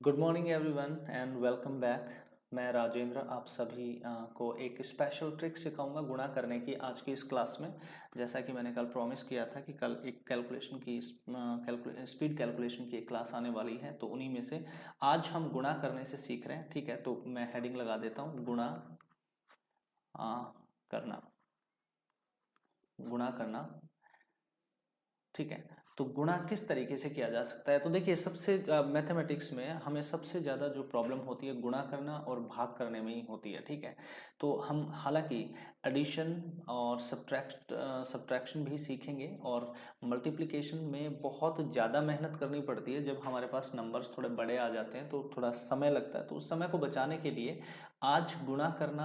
Good morning everyone and welcome back. मैं राजेंद्र आप सभी को एक स्पेशल ट्रिक सिखाऊंगा गुणा करने की आज की इस क्लास में। जैसा कि मैंने कल प्रॉमिस किया था कि कल एक कैलकुलेशन की स्पीड कैलकुलेशन की एक क्लास आने वाली है, तो उन्हीं में से आज हम गुणा करने से सीख रहे हैं। ठीक है, तो मैं हेडिंग लगा देता हूँ, गुणा करना। गुणा करना, ठीक है। तो गुणा किस तरीके से किया जा सकता है? तो देखिए, सबसे मैथमेटिक्स में हमें सबसे ज़्यादा जो प्रॉब्लम होती है गुणा करना और भाग करने में ही होती है। ठीक है, तो हम हालांकि एडिशन और सब्ट्रैक्शन भी सीखेंगे, और मल्टीप्लिकेशन में बहुत ज़्यादा मेहनत करनी पड़ती है। जब हमारे पास नंबर्स थोड़े बड़े आ जाते हैं तो थोड़ा समय लगता है, तो उस समय को बचाने के लिए आज गुणा करना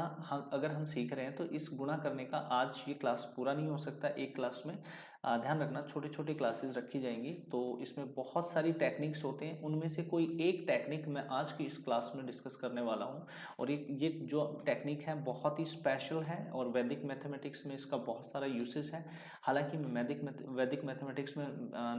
अगर हम सीख रहे हैं तो इस गुणा करने का आज ये क्लास पूरा नहीं हो सकता एक क्लास में। ध्यान रखना, छोटी छोटी क्लासेस रखी जाएंगी, तो इसमें बहुत सारी टेक्निक्स होते हैं, उनमें से कोई एक टेक्निक मैं आज की इस क्लास में डिस्कस करने वाला हूँ। और ये जो टेक्निक है बहुत ही स्पेशल है, और वैदिक मैथमेटिक्स में इसका बहुत सारा यूसेस है। हालांकि मैं वैदिक मैथमेटिक्स में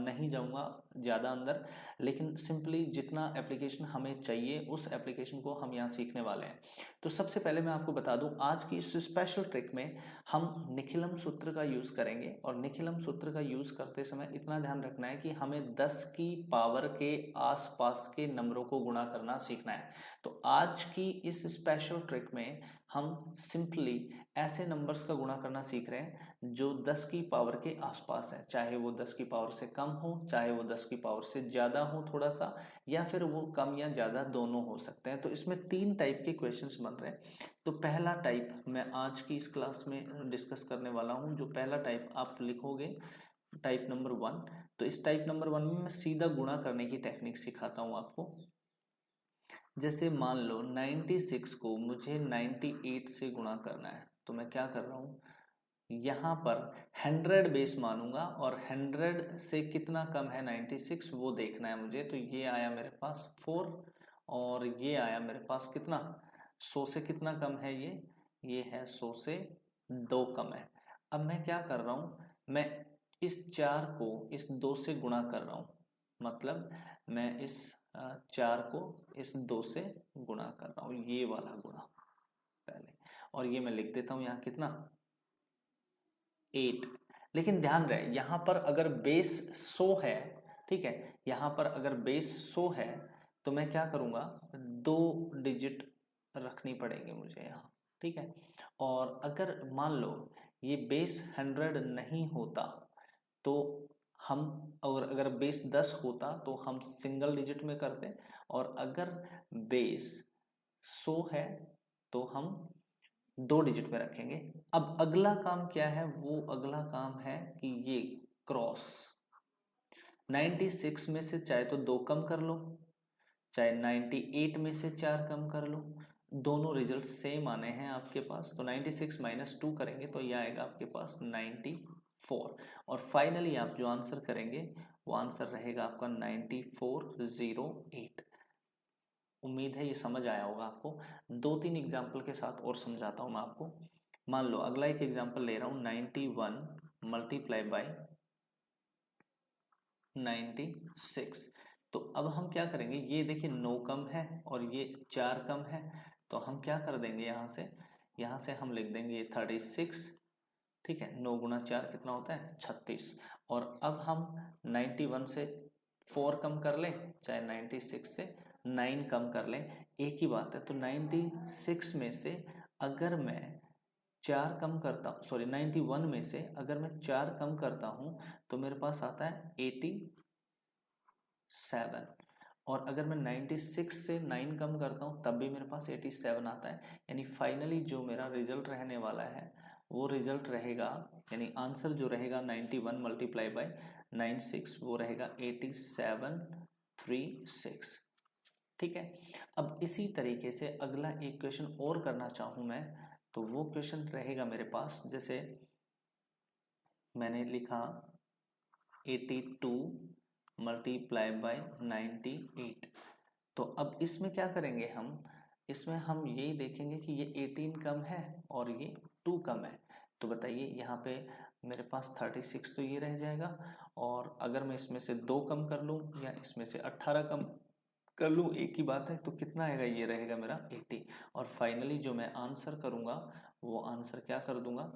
नहीं जाऊँगा ज़्यादा अंदर, लेकिन सिंपली जितना एप्लीकेशन हमें चाहिए उस एप्लीकेशन को हम यहाँ सीखने वाले हैं। तो सबसे पहले मैं आपको बता दूं, आज की इस स्पेशल ट्रिक में हम निखिलम सूत्र का यूज करेंगे। और निखिलम सूत्र का यूज करते समय इतना ध्यान रखना है कि हमें 10 की पावर के आसपास के नंबरों को गुणा करना सीखना है। तो आज की इस स्पेशल ट्रिक में हम सिंपली ऐसे नंबर्स का गुणा करना सीख रहे हैं जो 10 की पावर के आसपास है, चाहे वो 10 की पावर से कम हो, चाहे वो 10 की पावर से ज्यादा हो थोड़ा सा, या फिर वो कम या ज्यादा दोनों हो सकते हैं। तो इसमें तीन टाइप के क्वेश्चंस बन रहे हैं। तो पहला टाइप मैं आज की इस क्लास में डिस्कस करने वाला हूं। जो पहला टाइप आप लिखोगे, टाइप नंबर 1। तो इस टाइप नंबर 1 में मैं सीधा गुणा करने की टेक्निक सिखाता हूं आपको। जैसे मान लो 96 को मुझे 98 से गुणा करना है, तो मैं क्या कर रहा हूं, यहाँ पर 100 बेस मानूंगा, और 100 से कितना कम है 96 वो देखना है मुझे। तो ये आया मेरे पास 4, और ये आया मेरे पास कितना, 100 से कितना कम है ये है 100 से 2 कम है। अब मैं क्या कर रहा हूं, मैं इस 4 को इस 2 से गुणा कर रहा हूं, मतलब मैं इस 4 को इस 2 से गुणा कर रहा हूं, ये वाला गुणा पहले। और ये मैं लिख देता हूं यहाँ कितना, 8। लेकिन ध्यान रहे, यहां पर अगर बेस 100 है, ठीक है, यहां पर अगर बेस 100 है तो मैं क्या करूंगा, 2 डिजिट रखनी पड़ेंगे मुझे यहाँ। ठीक है, और अगर मान लो ये बेस 100 नहीं होता तो हम, और अगर बेस 10 होता तो हम सिंगल डिजिट में करते, और अगर बेस 100 है तो हम 2 डिजिट में रखेंगे। अब अगला काम क्या है, वो अगला काम है कि ये क्रॉस 96 में से चाहे तो 2 कम कर लो, चाहे 98 में से 4 कम कर लो, दोनों रिजल्ट सेम आने हैं आपके पास। तो 96 माइनस 2 करेंगे तो ये आएगा आपके पास 94, और फाइनली आप जो आंसर करेंगे वो आंसर रहेगा आपका 9408। उम्मीद है ये समझ आया होगा आपको। 2-3 एग्जाम्पल के साथ और समझाता हूं मैं आपको। मान लो अगला एक एग्जाम्पल ले रहा हूं, 91 मल्टीप्लाई बाई 96। तो अब हम क्या करेंगे, ये देखिए 9 कम है और ये 4 कम है, तो हम क्या कर देंगे, यहाँ से हम लिख देंगे ये 36। ठीक है, 9 गुना 4 कितना होता है, 36। और अब हम 91 से 4 कम कर लें, चाहे 96 से 9 कम कर लें, एक ही बात है। तो 96 में से अगर मैं 4 कम करता हूँ, सॉरी 91 में से अगर मैं 4 कम करता हूँ तो मेरे पास आता है 87। और अगर मैं 96 से 9 कम करता हूँ तब भी मेरे पास 87 आता है। यानी फाइनली जो मेरा रिजल्ट रहने वाला है वो रिजल्ट रहेगा, यानी आंसर जो रहेगा 91 मल्टीप्लाई बाय 96 वो रहेगा 8736। ठीक है, अब इसी तरीके से अगला एक क्वेश्चन और करना चाहूँ मैं, तो वो क्वेश्चन रहेगा मेरे पास, जैसे मैंने लिखा 82 मल्टीप्लाई बाय 98। तो अब इसमें क्या करेंगे हम, इसमें हम यही देखेंगे कि ये 18 कम है और ये 2 कम है। तो बताइए यहाँ पे मेरे पास 36 तो ये रह जाएगा, और अगर मैं इसमें से 2 कम कर लूँ या इसमें से 18 कम कर लूँ एक ही बात है, तो कितना आएगा, ये रहेगा मेरा 80। और फाइनली जो मैं आंसर करूँगा वो आंसर क्या कर दूंगा,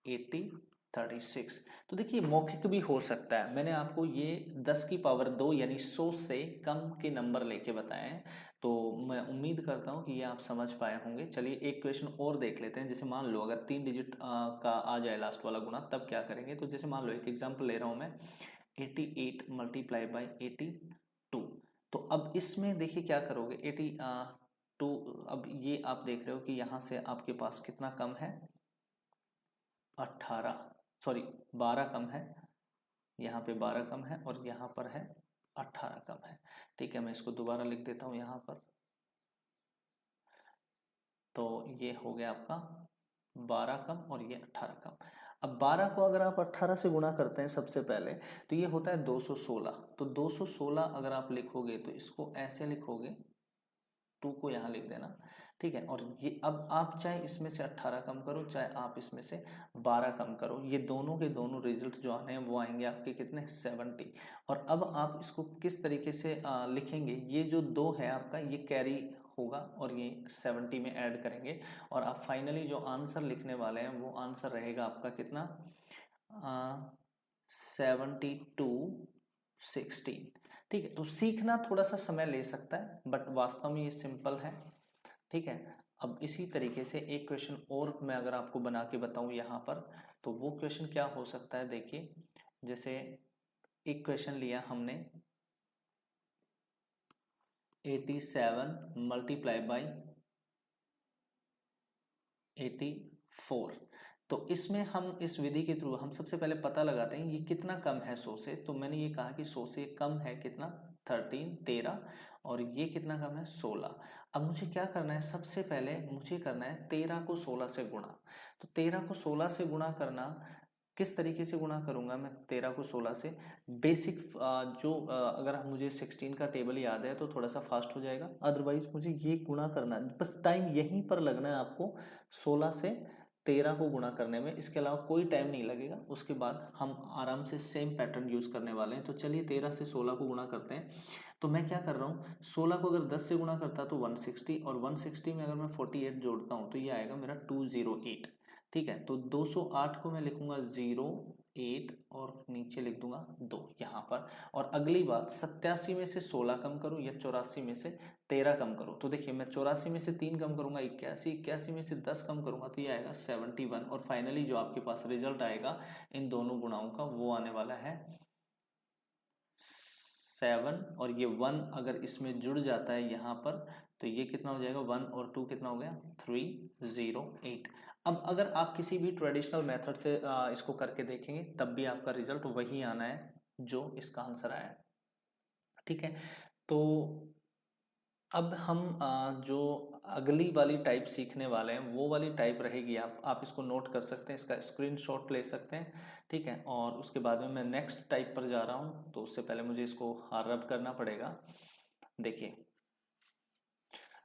80 36। तो देखिए मौखिक भी हो सकता है, मैंने आपको ये 10 की पावर 2 यानी 100 से कम के नंबर लेके बताए हैं, तो मैं उम्मीद करता हूँ कि ये आप समझ पाए होंगे। चलिए एक क्वेश्चन और देख लेते हैं। जैसे मान लो अगर 3 डिजिट का आ जाए लास्ट वाला गुना, तब क्या करेंगे। तो जैसे मान लो एक एग्जाम्पल ले रहा हूँ मैं, 88 मल्टीप्लाई बाई 82। तो अब इसमें देखिए क्या करोगे, 82। अब ये आप देख रहे हो कि यहाँ से आपके पास कितना कम है, 18, सॉरी 12 कम है, यहाँ पे 12 कम है और यहाँ पर है 18 कम है। ठीक है, मैं इसको दोबारा लिख देता हूँ यहाँ पर। तो ये हो गया आपका 12 कम और ये 18 कम। अब 12 को अगर आप 18 से गुणा करते हैं सबसे पहले, तो ये होता है 216। तो 216 अगर आप लिखोगे तो इसको ऐसे लिखोगे, 2 को यहाँ लिख देना। ठीक है, और ये अब आप चाहे इसमें से 18 कम करो, चाहे आप इसमें से 12 कम करो, ये दोनों के दोनों रिजल्ट जो आने हैं वो आएंगे आपके कितने, 70। और अब आप इसको किस तरीके से लिखेंगे, ये जो 2 है आपका ये कैरी होगा और ये 70 में ऐड करेंगे, और आप फाइनली जो आंसर लिखने वाले हैं वो आंसर रहेगा आपका कितना, 7216। ठीक है, तो सीखना थोड़ा सा समय ले सकता है बट वास्तव में ये सिंपल है। ठीक है, अब इसी तरीके से एक क्वेश्चन और मैं अगर आपको बना के बताऊं यहाँ पर, तो वो क्वेश्चन क्या हो सकता है। देखिए जैसे एक क्वेश्चन लिया हमने, 87 मल्टीप्लाई बाई 84। तो इसमें हम इस विधि के थ्रू हम सबसे पहले पता लगाते हैं ये कितना कम है 100 से। तो मैंने ये कहा कि 100 से कम है कितना, 13, और ये कितना कम है, 16। अब मुझे क्या करना है, सबसे पहले मुझे करना है 13 को 16 से गुणा। तो 13 को 16 से गुणा करना, किस तरीके से गुणा करूंगा मैं 13 को 16 से, बेसिक जो अगर मुझे 16 का टेबल याद है तो थोड़ा सा फास्ट हो जाएगा, अदरवाइज मुझे ये गुणा करना है, बस टाइम यहीं पर लगना है आपको 16 से 13 को गुणा करने में, इसके अलावा कोई टाइम नहीं लगेगा। उसके बाद हम आराम से सेम पैटर्न यूज करने वाले हैं। तो चलिए 13 से 16 को गुणा करते हैं। तो मैं क्या कर रहा हूँ, 16 को अगर 10 से गुणा करता तो 160, और 160 में अगर मैं 48 जोड़ता हूँ तो ये आएगा मेरा 208। ठीक है, तो 208 को मैं लिखूंगा 08 और नीचे लिख दूंगा 2 यहाँ पर। और अगली बात, 87 में से 16 कम करूं या 84 में से 13 कम करूं। तो देखिए मैं 84 में से 3 कम करूंगा 81, 81 में से 10 कम करूंगा तो ये आएगा 71। और फाइनली जो आपके पास रिजल्ट आएगा इन दोनों गुणाओं का वो आने वाला है 7। और ये 1 अगर इसमें जुड़ जाता है यहाँ पर तो ये कितना हो जाएगा, 1 और 2 कितना हो गया, 308। अब अगर आप किसी भी ट्रेडिशनल मेथड से इसको करके देखेंगे तब भी आपका रिजल्ट वही आना है जो इसका आंसर आया है। ठीक है, तो अब हम जो अगली वाली टाइप सीखने वाले हैं वो वाली टाइप रहेगी, आप इसको नोट कर सकते हैं, इसका स्क्रीनशॉट ले सकते हैं। ठीक है, और उसके बाद में मैं नेक्स्ट टाइप पर जा रहा हूँ, तो उससे पहले मुझे इसको रब करना पड़ेगा। देखिए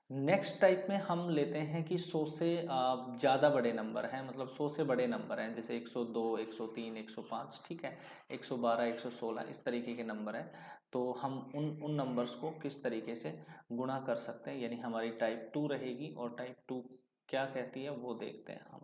नेक्स्ट टाइप में हम लेते हैं कि 100 से ज़्यादा बड़े नंबर हैं, मतलब 100 से बड़े नंबर हैं, जैसे 102, 103, 105, ठीक है, 112, 116, इस तरीके के नंबर हैं। तो हम उन नंबर्स को किस तरीके से गुणा कर सकते हैं, यानी हमारी टाइप 2 रहेगी, और टाइप 2 क्या कहती है वो देखते हैं हम।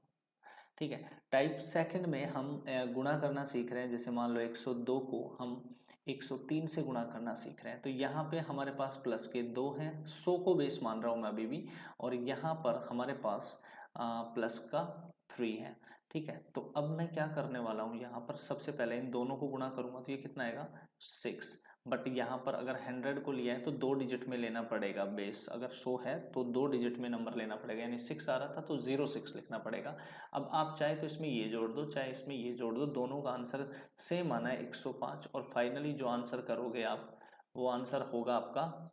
ठीक है, टाइप सेकंड में हम गुणा करना सीख रहे हैं। जैसे मान लो 102 को हम 103 से गुणा करना सीख रहे हैं, तो यहाँ पे हमारे पास प्लस के 2 हैं, 100 को बेस मान रहा हूँ मैं अभी भी, और यहाँ पर हमारे पास प्लस का 3 है। ठीक है, तो अब मैं क्या करने वाला हूँ, यहाँ पर सबसे पहले इन दोनों को गुणा करूंगा तो ये कितना आएगा, 6। बट यहाँ पर अगर 100 को लिया है तो 2 डिजिट में लेना पड़ेगा बेस, अगर 100 है तो 2 डिजिट में नंबर लेना पड़ेगा, यानी 6 आ रहा था तो 06 लिखना पड़ेगा। अब आप चाहे तो इसमें ये जोड़ दो, चाहे इसमें ये जोड़ दो, दोनों का आंसर सेम आना है 105। और फाइनली जो आंसर करोगे आप वो आंसर होगा आपका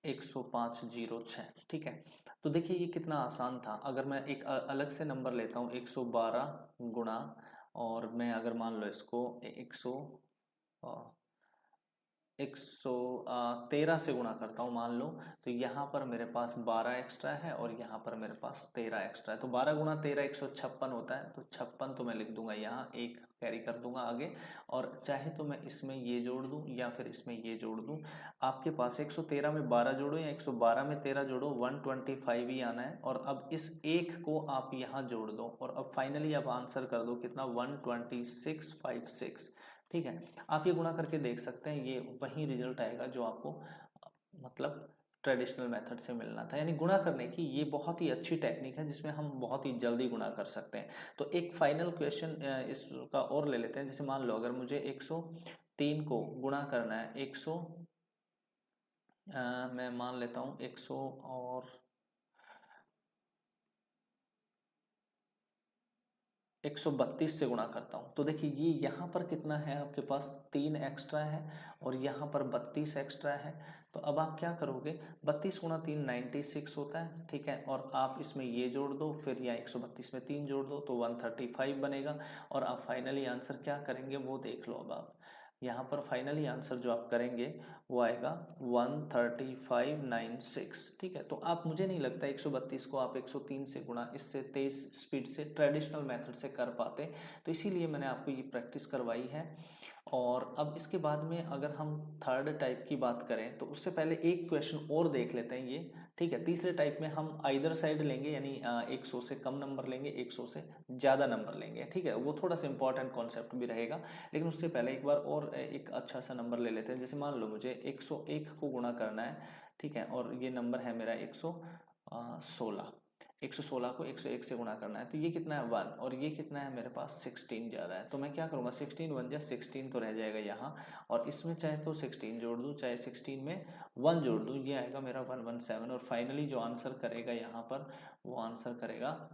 10506। ठीक है, तो देखिए ये कितना आसान था। अगर मैं एक अलग से नंबर लेता हूँ 112 गुणा, और मैं अगर मान लो इसको 100 113 से गुणा करता हूँ मान लो, तो यहाँ पर मेरे पास 12 एक्स्ट्रा है और यहाँ पर मेरे पास 13 एक्स्ट्रा है। तो 12 गुणा 13 156 होता है। तो 56 तो मैं लिख दूंगा यहाँ, एक कैरी कर दूंगा आगे, और चाहे तो मैं इसमें ये जोड़ दूं या फिर इसमें ये जोड़ दूं। आपके पास 113 में 12 जोड़ो या 112 में 13 जोड़ो, 125 ही आना है। और अब इस एक को आप यहाँ जोड़ दो और अब फाइनली आप आंसर कर दो कितना, 12656। ठीक है, आप ये गुणा करके देख सकते हैं, ये वही रिजल्ट आएगा जो आपको मतलब ट्रेडिशनल मेथड से मिलना था। यानी गुणा करने की ये बहुत ही अच्छी टेक्निक है जिसमें हम बहुत ही जल्दी गुणा कर सकते हैं। तो एक फाइनल क्वेश्चन इसका और ले लेते हैं। जैसे मान लो अगर मुझे 103 को गुणा करना है, मैं मान लेता हूँ 100 और 132 से गुणा करता हूँ। तो देखिए ये यहाँ पर कितना है, आपके पास 3 एक्स्ट्रा है और यहाँ पर 32 एक्स्ट्रा है। तो अब आप क्या करोगे, 32 गुणा 3 96 होता है। ठीक है, और आप इसमें ये जोड़ दो, फिर या 132 में 3 जोड़ दो तो 135 बनेगा। और आप फाइनली आंसर क्या करेंगे वो देख लो। अब आप यहाँ पर फाइनली आंसर जो आप करेंगे वो आएगा 13596। ठीक है, तो आप, मुझे नहीं लगता 132 को आप 103 से गुणा इससे तेज स्पीड से ट्रेडिशनल मेथड से कर पाते। तो इसीलिए मैंने आपको ये प्रैक्टिस करवाई है। और अब इसके बाद में अगर हम थर्ड टाइप की बात करें तो उससे पहले एक क्वेश्चन और देख लेते हैं ये। ठीक है, तीसरे टाइप में हम आइदर साइड लेंगे, यानी 100 से कम नंबर लेंगे, 100 से ज़्यादा नंबर लेंगे। ठीक है, वो थोड़ा सा इंपॉर्टेंट कॉन्सेप्ट भी रहेगा, लेकिन उससे पहले एक बार और एक अच्छा सा नंबर ले लेते हैं। जैसे मान लो मुझे 101 को गुणा करना है। ठीक है, और ये नंबर है मेरा 116। 116 को 101 से गुणा करना है, तो ये कितना है 1, और ये कितना है मेरे पास 16 ज़्यादा है। तो मैं क्या करूँगा, 16 1 जा 16 तो रह जाएगा यहाँ, और इसमें चाहे तो 16 जोड़ दूँ, चाहे 16 में 1 जोड़ दूँ, ये आएगा मेरा 117। और फाइनली जो आंसर करेगा यहाँ पर वो आंसर करेगा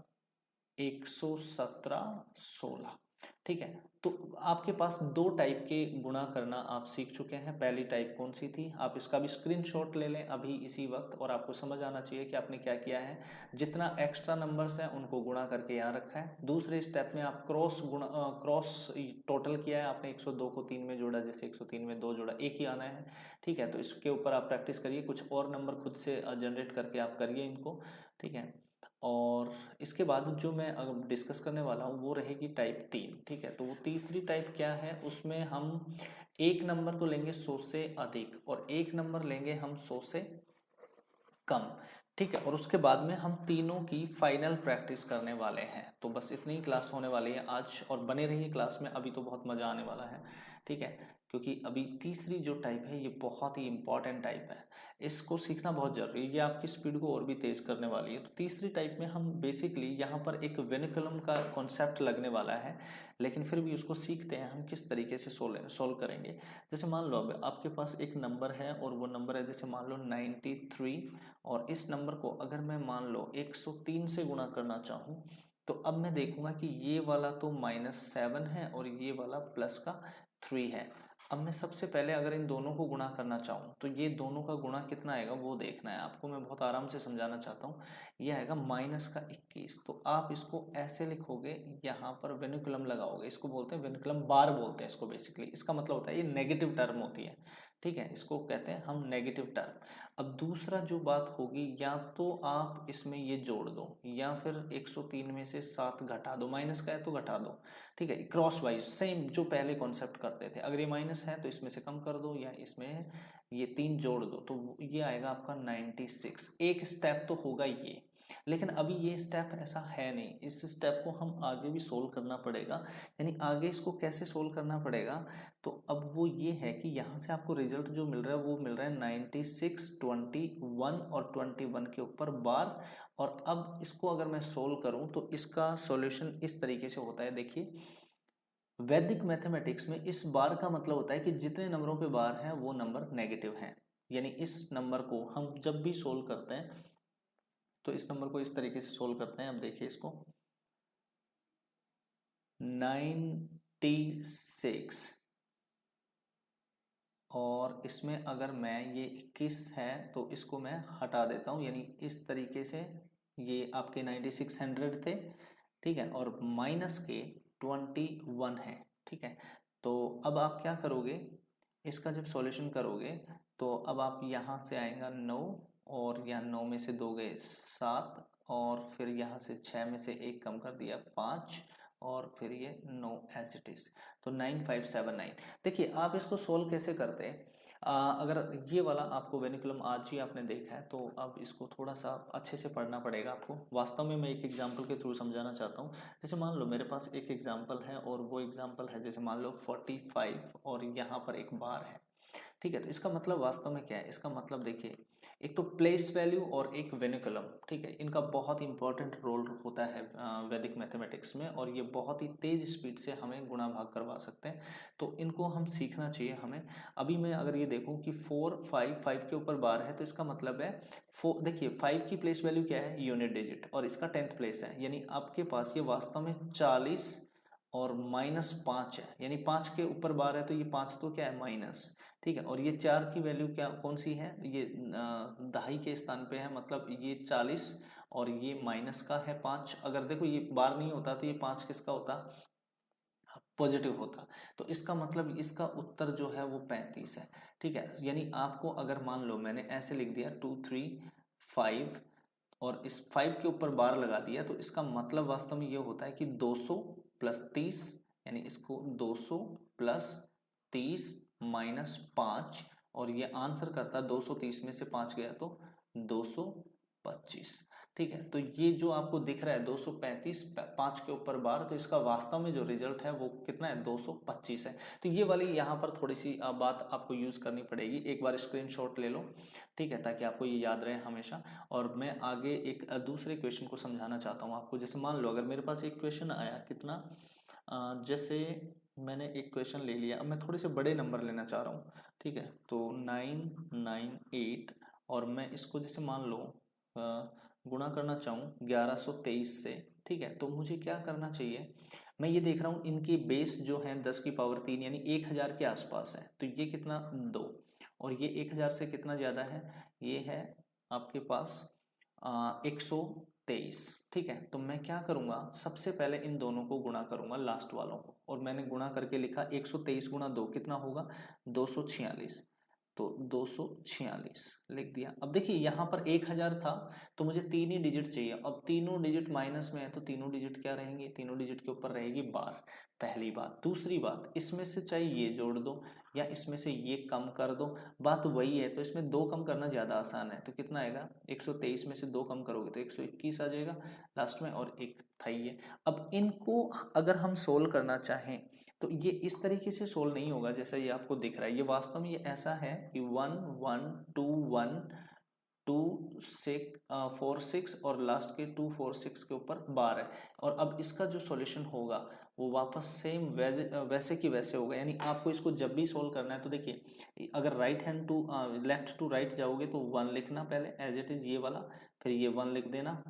117 16। ठीक है, तो आपके पास दो टाइप के गुणा करना आप सीख चुके हैं। पहली टाइप कौन सी थी, आप इसका भी स्क्रीनशॉट ले लें अभी इसी वक्त, और आपको समझ आना चाहिए कि आपने क्या किया है। जितना एक्स्ट्रा नंबर्स हैं उनको गुणा करके यहाँ रखा है। दूसरे स्टेप में आप क्रॉस टोटल किया है आपने, 102 को 3 में जोड़ा, जैसे 103 में 2 जोड़ा, एक ही आना है। ठीक है, तो इसके ऊपर आप प्रैक्टिस करिए, कुछ और नंबर खुद से जनरेट करके आप करिए इनको। ठीक है, और इसके बाद जो मैं अब डिस्कस करने वाला हूँ वो रहेगी टाइप 3। ठीक है, तो वो तीसरी टाइप क्या है, उसमें हम एक नंबर तो लेंगे 100 से अधिक और एक नंबर लेंगे हम 100 से कम। ठीक है, और उसके बाद में हम तीनों की फाइनल प्रैक्टिस करने वाले हैं। तो बस इतनी ही क्लास होने वाली है आज, और बने रहिए क्लास में, अभी तो बहुत मज़ा आने वाला है। ठीक है, क्योंकि अभी तीसरी जो टाइप है ये बहुत ही इंपॉर्टेंट टाइप है, इसको सीखना बहुत जरूरी है, ये आपकी स्पीड को और भी तेज करने वाली है। तो तीसरी टाइप में हम बेसिकली यहाँ पर एक वेनिकुलम का कॉन्सेप्ट लगने वाला है, लेकिन फिर भी उसको सीखते हैं हम किस तरीके से सोल्व करेंगे। जैसे मान लो अब आपके पास एक नंबर है और वो नंबर है जैसे मान लो 93, और इस नंबर को अगर मैं मान लो 103 से गुणा करना चाहूँ, तो अब मैं देखूंगा कि ये वाला तो -7 है और ये वाला +3 है। अब मैं सबसे पहले अगर इन दोनों को गुणा करना चाहूँ तो ये दोनों का गुणा कितना आएगा वो देखना है आपको। मैं बहुत आराम से समझाना चाहता हूँ। ये आएगा -21। तो आप इसको ऐसे लिखोगे, यहाँ पर वेनिकुलम लगाओगे, इसको बोलते हैं वेनिकुलम बार बोलते हैं इसको बेसिकली। इसका मतलब होता है ये नेगेटिव टर्म होती है। ठीक है, इसको कहते हैं हम नेगेटिव टर्म। अब दूसरा जो बात होगी, या तो आप इसमें ये जोड़ दो या फिर 103 में से 7 घटा दो, माइनस का है तो घटा दो। ठीक है, क्रॉस वाइज सेम जो पहले कॉन्सेप्ट करते थे, अगर ये माइनस है तो इसमें से कम कर दो या इसमें ये 3 जोड़ दो, तो ये आएगा आपका 96। एक स्टेप तो होगा ये, लेकिन अभी ये स्टेप ऐसा है नहीं, इस स्टेप को हम आगे भी सोल्व करना पड़ेगा। यानी आगे इसको कैसे सोल्व करना पड़ेगा, तो अब वो ये है कि यहाँ से आपको रिजल्ट जो मिल रहा है वो मिल रहा है 96, 21 और 21 के ऊपर बार। और अब इसको अगर मैं सोल्व करूं तो इसका सॉल्यूशन इस तरीके से होता है। देखिए, वैदिक मैथमेटिक्स में इस बार का मतलब होता है कि जितने नंबरों पे बार है वो नंबर नेगेटिव है। यानी इस नंबर को हम जब भी सोल्व करते हैं तो इस नंबर को इस तरीके से सोल्व करते हैं। अब देखिए इसको 96, और इसमें अगर मैं ये 21 है तो इसको मैं हटा देता हूँ, यानी इस तरीके से ये आपके 9600 थे। ठीक है, और माइनस के 21 है। ठीक है, तो अब आप क्या करोगे, इसका जब सॉल्यूशन करोगे तो अब आप यहाँ से आएगा 9 और यहाँ 9 में से 2 गए 7 और फिर यहाँ से 6 में से 1 कम कर दिया 5 और फिर ये 9 एज इट इज। तो 9579। देखिए आप इसको सोल्व कैसे करते हैं। अगर ये वाला आपको वेनिकुलम आज ही आपने देखा है तो अब इसको थोड़ा सा अच्छे से पढ़ना पड़ेगा आपको। वास्तव में मैं एक एग्जांपल के थ्रू समझाना चाहता हूँ। जैसे मान लो मेरे पास एक एग्जांपल है और वो एग्जांपल है जैसे मान लो 45 और यहाँ पर एक बार है, ठीक है। तो इसका मतलब वास्तव में क्या है, इसका मतलब देखिए एक तो प्लेस वैल्यू और एक वेनिकुलम, ठीक है, इनका बहुत इंपॉर्टेंट रोल होता है वैदिक मैथमेटिक्स में और ये बहुत ही तेज स्पीड से हमें गुणा भाग करवा सकते हैं। तो इनको हम सीखना चाहिए हमें। अभी मैं अगर ये देखूं कि 4 5 5 के ऊपर बार है तो इसका मतलब है देखिए 5 की प्लेस वैल्यू क्या है, यूनिट डिजिट, और इसका 10th प्लेस है, यानी आपके पास ये वास्तव में 40 और -5 है, यानी 5 के ऊपर बार है तो ये 5 तो क्या है माइनस, ठीक है। और ये 4 की वैल्यू क्या कौन सी है, ये दहाई के स्थान पे है, मतलब ये 40 और ये माइनस का है 5। अगर देखो ये बार नहीं होता तो ये 5 किसका होता, पॉजिटिव होता। तो इसका मतलब इसका उत्तर जो है वो 35 है, ठीक है। यानी आपको अगर मान लो मैंने ऐसे लिख दिया 2 3 5 और इस 5 के ऊपर बार लगा दिया तो इसका मतलब वास्तव में ये होता है कि 200 प्लस 30, यानी इसको 200 प्लस 30 माइनस 5 और ये आंसर करता है 230 में से 5 गया तो 225, ठीक है। तो ये जो आपको दिख रहा है 235 5 के ऊपर बार, तो इसका वास्तव में जो रिजल्ट है वो कितना है 225 है। तो ये वाली यहाँ पर थोड़ी सी बात आपको यूज करनी पड़ेगी, एक बार स्क्रीनशॉट ले लो, ठीक है, ताकि आपको ये याद रहे हमेशा। और मैं आगे एक दूसरे क्वेश्चन को समझाना चाहता हूँ आपको। जैसे मान लो अगर मेरे पास एक क्वेश्चन आया कितना, जैसे मैंने एक क्वेश्चन ले लिया, अब मैं थोड़े से बड़े नंबर लेना चाह रहा हूँ, ठीक है। तो 998 और मैं इसको जैसे मान लो गुणा करना चाहूँ 1123 से, ठीक है। तो मुझे क्या करना चाहिए, मैं ये देख रहा हूँ इनकी बेस जो है 10 की पावर 3 यानी 1000 के आसपास है, तो ये कितना 2 और ये 1000 से कितना ज़्यादा है, ये है आपके पास 123, ठीक है। तो मैं क्या करूँगा, सबसे पहले इन दोनों को गुणा करूँगा लास्ट वालों को, और मैंने गुणा करके लिखा 123 गुणा 2 कितना होगा 246, तो 246 लिख दिया। अब देखिए यहाँ पर 1000 था तो मुझे 3 ही डिजिट चाहिए, अब तीनों डिजिट माइनस में है तो तीनों डिजिट क्या रहेंगे, तीनों डिजिट के ऊपर रहेगी बार, पहली बात। दूसरी बात, इसमें से चाहे ये जोड़ दो या इसमें से ये कम कर दो, बात वही है। तो इसमें 2 कम करना ज़्यादा आसान है, तो कितना आएगा 123 में से 2 कम करोगे तो 121 आ जाएगा लास्ट में, और एक था ये। अब इनको अगर हम सोल्व करना चाहें तो ये इस तरीके से सोल्व नहीं होगा जैसा ये आपको दिख रहा है। ये वास्तव में ये ऐसा है कि 1 1 2 1 2 6 4 6 और लास्ट के 2 4 6 के ऊपर बार है। और अब इसका जो सॉल्यूशन होगा वो वापस सेम वैसे की वैसे होगा। यानी आपको इसको जब भी सोल्व करना है तो देखिए अगर right hand to left to right जाओगे तो 1 लिखना पहले एज इट इज ये वाला, फिर ये 1 लिख देना,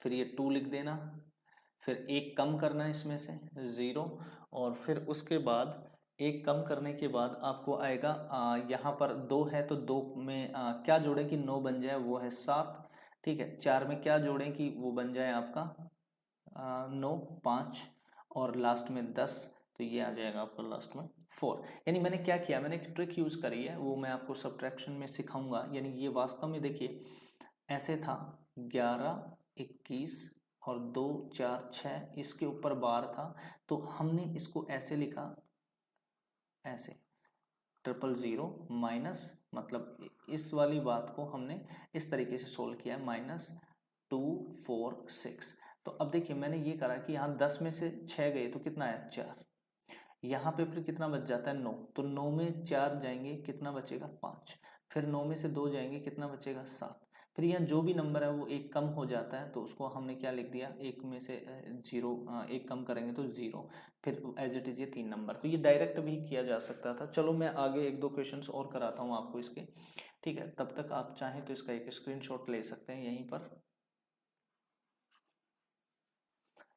फिर ये 2 लिख देना, फिर एक कम करना है इसमें से 0, और फिर उसके बाद एक कम करने के बाद आपको आएगा यहाँ पर 2 है तो 2 में क्या जोड़ें कि 9 बन जाए, वो है 7, ठीक है। 4 में क्या जोड़ें कि वो बन जाए आपका 9 5 और लास्ट में 10, तो ये आ जाएगा आपका लास्ट में 4। यानी मैंने क्या किया, मैंने एक ट्रिक यूज करी है, वो मैं आपको सब्ट्रैक्शन में सिखाऊंगा। यानी ये वास्तव में देखिए ऐसे था 11 21 और 2 4 6 इसके ऊपर बार था, तो हमने इसको ऐसे लिखा, ऐसे 000 माइनस, मतलब इस वाली बात को हमने इस तरीके से सोल्व किया -246। तो अब देखिए मैंने ये करा कि यहाँ 10 में से 6 गए तो कितना है 4, यहाँ पे फिर कितना बच जाता है 9, तो 9 में 4 जाएंगे कितना बचेगा 5, फिर 9 में से 2 जाएंगे कितना बचेगा 7, फिर यहाँ जो भी नंबर है वो एक कम हो जाता है तो उसको हमने क्या लिख दिया, एक में से 0 एक कम करेंगे तो 0, फिर एज इट इज ये 3 नंबर। तो ये डायरेक्ट भी किया जा सकता था। चलो मैं आगे एक दो क्वेश्चंस और कराता हूँ आपको इसके, ठीक है। तब तक आप चाहें तो इसका एक स्क्रीनशॉट ले सकते हैं यहीं पर,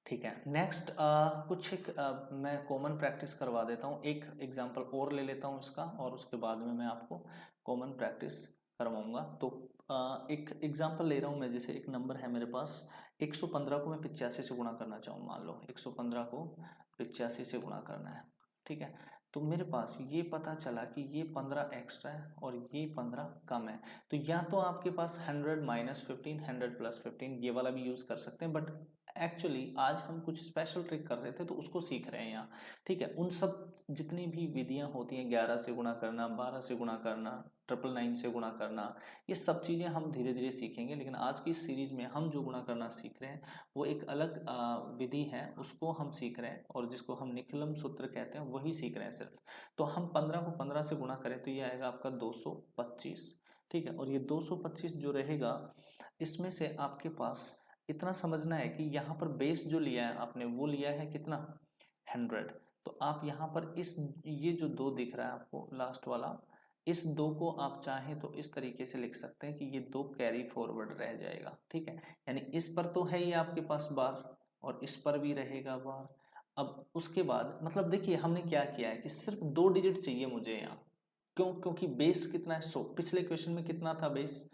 ठीक है। नेक्स्ट कुछ एक मैं कॉमन प्रैक्टिस करवा देता हूँ, एक एग्जांपल और ले लेता हूँ इसका और उसके बाद में मैं आपको कॉमन प्रैक्टिस करवाऊंगा। तो एक एग्जांपल ले रहा हूँ मैं, जैसे एक नंबर है मेरे पास 115 को मैं 85 से गुणा करना चाहूँ, मान लो 115 को 85 से गुणा करना है, ठीक है। तो मेरे पास ये पता चला कि ये 15 एक्स्ट्रा है और ये 15 कम है। तो या तो आपके पास 100 माइनस 15, 100 प्लस 15 ये वाला भी यूज़ कर सकते हैं, बट एक्चुअली आज हम कुछ स्पेशल ट्रिक कर रहे थे तो उसको सीख रहे हैं यहाँ। ठीक है, उन सब जितनी भी विधियाँ होती हैं, 11 से गुणा करना, 12 से गुणा करना, 999 से गुणा करना, ये सब चीज़ें हम धीरे धीरे सीखेंगे। लेकिन आज की इस सीरीज़ में हम जो गुणा करना सीख रहे हैं वो एक अलग विधि है, उसको हम सीख रहे हैं, और जिसको हम निकलम सूत्र कहते हैं वही सीख रहे हैं सिर्फ। तो हम 15 को 15 से गुणा करें तो ये आएगा आपका 225। ठीक है, और ये 225 जो रहेगा इसमें से आपके पास इतना समझना है कि यहाँ पर बेस जो लिया है आपने वो लिया है कितना, 100। तो आप यहाँ पर इस ये जो 2 दिख रहा है आपको लास्ट वाला, इस 2 को आप चाहें तो इस तरीके से लिख सकते हैं कि ये 2 कैरी फॉरवर्ड रह जाएगा। ठीक है, यानी इस पर तो है ही आपके पास बार और इस पर भी रहेगा बार। अब उसके बाद मतलब देखिए हमने क्या किया है कि सिर्फ 2 डिजिट चाहिए मुझे यहाँ। क्यों? क्योंकि बेस कितना है 100। पिछले क्वेश्चन में कितना था बेस,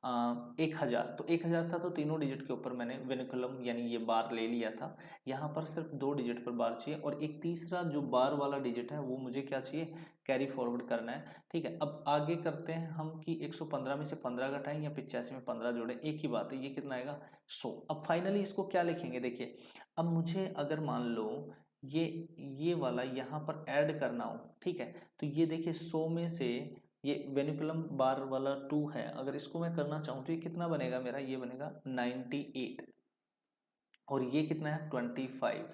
1000। तो 1000 था तो तीनों डिजिट के ऊपर मैंने वेनिकुलम यानी ये बार ले लिया था। यहाँ पर सिर्फ 2 डिजिट पर बार चाहिए, और एक तीसरा जो बार वाला डिजिट है वो मुझे क्या चाहिए, कैरी फॉरवर्ड करना है। ठीक है, अब आगे करते हैं हम कि 115 में से 15 घटाएं या 85 में 15 जोड़ें, एक ही बात है। ये कितना आएगा 100। अब फाइनली इसको क्या लिखेंगे, देखिए अब मुझे अगर मान लो ये वाला यहाँ पर ऐड करना हो, ठीक है, तो ये देखिए 100 में से ये वेनिकुलम बार वाला 2 है, अगर इसको मैं करना चाहूँ तो ये कितना बनेगा मेरा, ये बनेगा 98, और ये कितना है 25।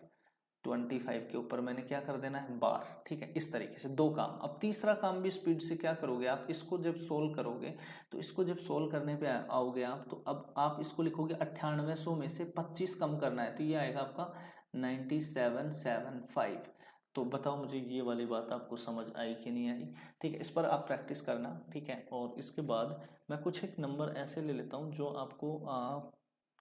25 के ऊपर मैंने क्या कर देना है बार। ठीक है, इस तरीके से 2 काम। अब तीसरा काम भी स्पीड से क्या करोगे आप, इसको जब सोल्व करोगे तो इसको जब सोल्व करने पे आओगे आप, तो अब आप इसको लिखोगे 9800 में से 25 कम करना है, तो ये आएगा आपका 9775। तो बताओ मुझे ये वाली बात आपको समझ आई कि नहीं आई। ठीक है, इस पर आप प्रैक्टिस करना। ठीक है, और इसके बाद मैं कुछ एक नंबर ऐसे ले लेता हूँ जो आपको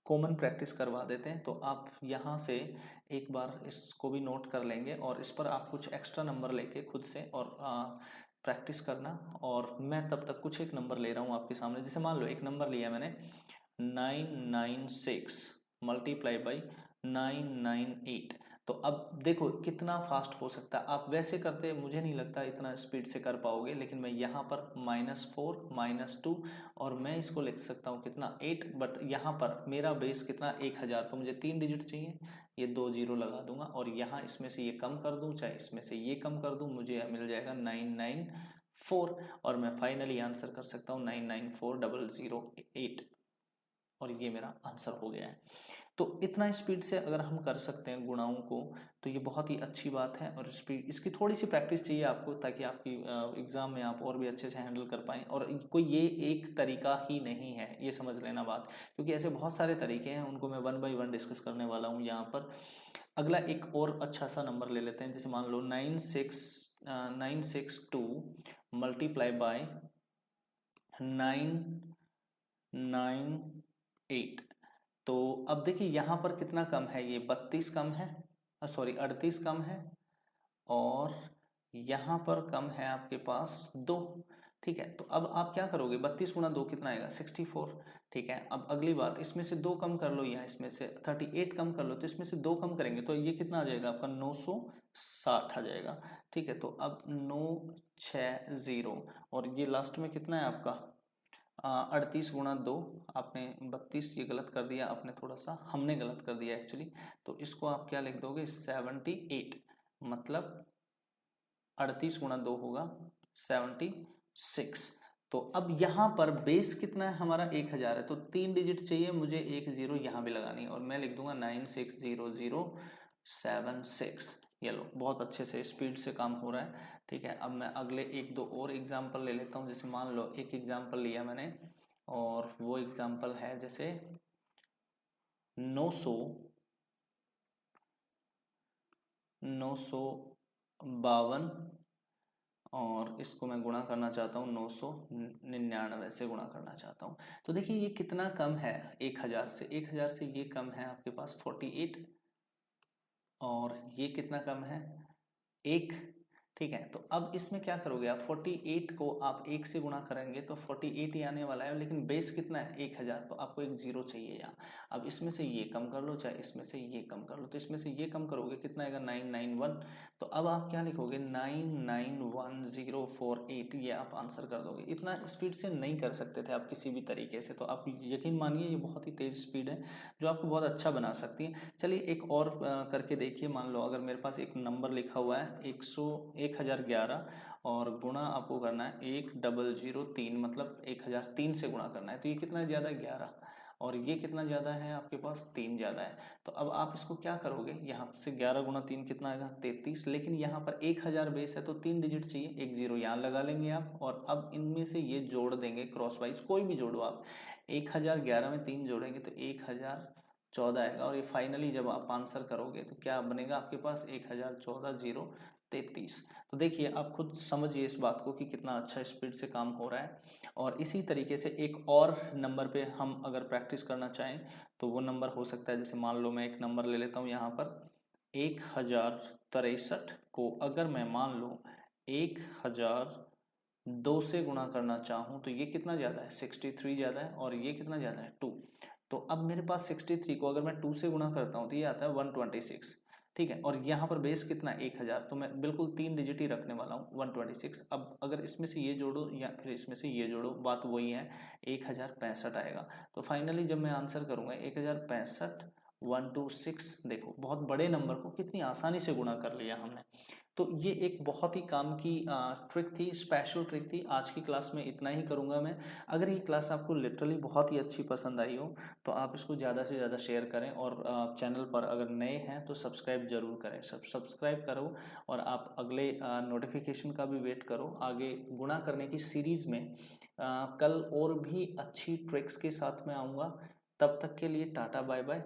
कॉमन प्रैक्टिस करवा देते हैं। तो आप यहाँ से एक बार इसको भी नोट कर लेंगे, और इस पर आप कुछ एक्स्ट्रा नंबर लेके खुद से और प्रैक्टिस करना। और मैं तब तक कुछ एक नंबर ले रहा हूँ आपके सामने। जैसे मान लो एक नंबर लिया मैंने 996 मल्टीप्लाई बाई 998। तो अब देखो कितना फास्ट हो सकता है। आप वैसे करते मुझे नहीं लगता इतना स्पीड से कर पाओगे, लेकिन मैं यहाँ पर -4 -2 और मैं इसको लिख सकता हूँ कितना 8, बट यहाँ पर मेरा बेस कितना 1000, तो मुझे 3 डिजिट चाहिए। ये 2 जीरो लगा दूंगा, और यहाँ इसमें से ये कम कर दूं चाहे इसमें से ये कम कर दूं, मुझे मिल जाएगा 994, और मैं फाइनली आंसर कर सकता हूँ 994008, और ये मेरा आंसर हो गया है। तो इतना स्पीड से अगर हम कर सकते हैं गुणाओं को तो ये बहुत ही अच्छी बात है। और स्पीड इसकी थोड़ी सी प्रैक्टिस चाहिए आपको, ताकि आपकी एग्जाम में आप और भी अच्छे से हैंडल कर पाएँ। और कोई ये एक तरीका ही नहीं है, ये समझ लेना बात, क्योंकि ऐसे बहुत सारे तरीके हैं, उनको मैं 1 बाई 1 डिस्कस करने वाला हूँ यहाँ पर। अगला एक और अच्छा सा नंबर ले लेते हैं, जैसे मान लो 962 मल्टीप्लाई बाय 998। तो अब देखिए यहाँ पर कितना कम है, ये 32 कम है, सॉरी 38 कम है, और यहाँ पर कम है आपके पास 2। ठीक है, तो अब आप क्या करोगे, 32 गुणा 2 कितना आएगा 64। ठीक है, अब अगली बात, इसमें से 2 कम कर लो, यहाँ इसमें से 38 कम कर लो, तो इसमें से 2 कम करेंगे तो ये कितना आ जाएगा आपका 960 आ जाएगा। ठीक है, तो अब 960, और ये लास्ट में कितना है आपका 38 गुणा 2, आपने 32 ये गलत कर दिया आपने, थोड़ा सा हमने गलत कर दिया एक्चुअली। तो इसको आप क्या लिख दोगे 78, मतलब 38 गुणा 2 होगा 76। तो अब यहाँ पर बेस कितना है हमारा 1000 है, तो 3 डिजिट चाहिए मुझे, 1 जीरो यहाँ भी लगानी है, और मैं लिख दूंगा 960076। ये लो, बहुत अच्छे से स्पीड से काम हो रहा है। ठीक है, अब मैं अगले 1-2 और एग्जाम्पल ले लेता हूँ। जैसे मान लो एक एग्जाम्पल लिया मैंने, और वो एग्जाम्पल है जैसे 952, और इसको मैं गुणा करना चाहता हूँ 999 से गुणा करना चाहता हूँ। तो देखिए ये कितना कम है 1000 से, 1000 से ये कम है आपके पास 48, और ये कितना कम है 1। ठीक है। तो अब इसमें क्या करोगे आप, 48 को आप 1 से गुणा करेंगे तो 48 ही आने वाला है, लेकिन बेस कितना है 1000, तो आपको एक जीरो चाहिए यहाँ। अब इसमें से ये कम कर लो, चाहे इसमें से ये कम कर लो, तो इसमें से ये कम करोगे कितना आएगा 991। तो अब आप क्या लिखोगे 991048, ये आप आंसर कर दोगे। इतना स्पीड से नहीं कर सकते थे आप किसी भी तरीके से, तो आप यकीन मानिए ये बहुत ही तेज स्पीड है जो आपको बहुत अच्छा बना सकती है। चलिए एक और करके देखिए। मान लो अगर मेरे पास एक नंबर लिखा हुआ है 1011 और गुणा आपको करना है 1003, मतलब 1003 से गुणा करना है, तो ये कितना ज़्यादा है 11, और ये कितना ज़्यादा है आपके पास 3 ज़्यादा है। तो अब आप इसको क्या करोगे, यहाँ से 11 गुणा 3 कितना आएगा 33, लेकिन यहाँ पर 1000 बेस है तो 3 डिजिट चाहिए, एक जीरो यहाँ लगा लेंगे आप, और अब इनमें से ये जोड़ देंगे क्रॉस वाइज, कोई भी जोड़ो आप। 1011 में 3 जोड़ेंगे तो 1014 आएगा, और ये फाइनली जब आप आंसर करोगे तो क्या बनेगा आपके पास 1014 033। तो देखिए आप खुद समझिए इस बात को कि कितना अच्छा स्पीड से काम हो रहा है। और इसी तरीके से एक और नंबर पे हम अगर प्रैक्टिस करना चाहें तो वो नंबर हो सकता है, जैसे मान लो मैं एक नंबर ले लेता हूँ यहाँ पर 1063 को अगर मैं मान लो 1002 से गुणा करना चाहूँ तो ये कितना ज़्यादा है 63 ज़्यादा है, और ये कितना ज़्यादा है 2। तो अब मेरे पास 63 को अगर मैं 2 से गुणा करता हूँ तो ये आता है 126, ठीक है। और यहाँ पर बेस कितना 1000, तो मैं बिल्कुल 3 डिजिट ही रखने वाला हूँ 126। अब अगर इसमें से ये जोड़ो या फिर इसमें से ये जोड़ो, बात वही है 1065 आएगा। तो फाइनली जब मैं आंसर करूँगा 1065 126, देखो बहुत बड़े नंबर को कितनी आसानी से गुणा कर लिया हमने। तो ये एक बहुत ही काम की ट्रिक थी, स्पेशल ट्रिक थी। आज की क्लास में इतना ही करूँगा मैं। अगर ये क्लास आपको लिटरली बहुत ही अच्छी पसंद आई हो तो आप इसको ज़्यादा से ज़्यादा शेयर करें, और चैनल पर अगर नए हैं तो सब्सक्राइब जरूर करें, सब्सक्राइब करो। और आप अगले नोटिफिकेशन का भी वेट करो। आगे गुणा करने की सीरीज़ में कल और भी अच्छी ट्रिक्स के साथ मैं आऊँगा। तब तक के लिए टाटा बाय बाय।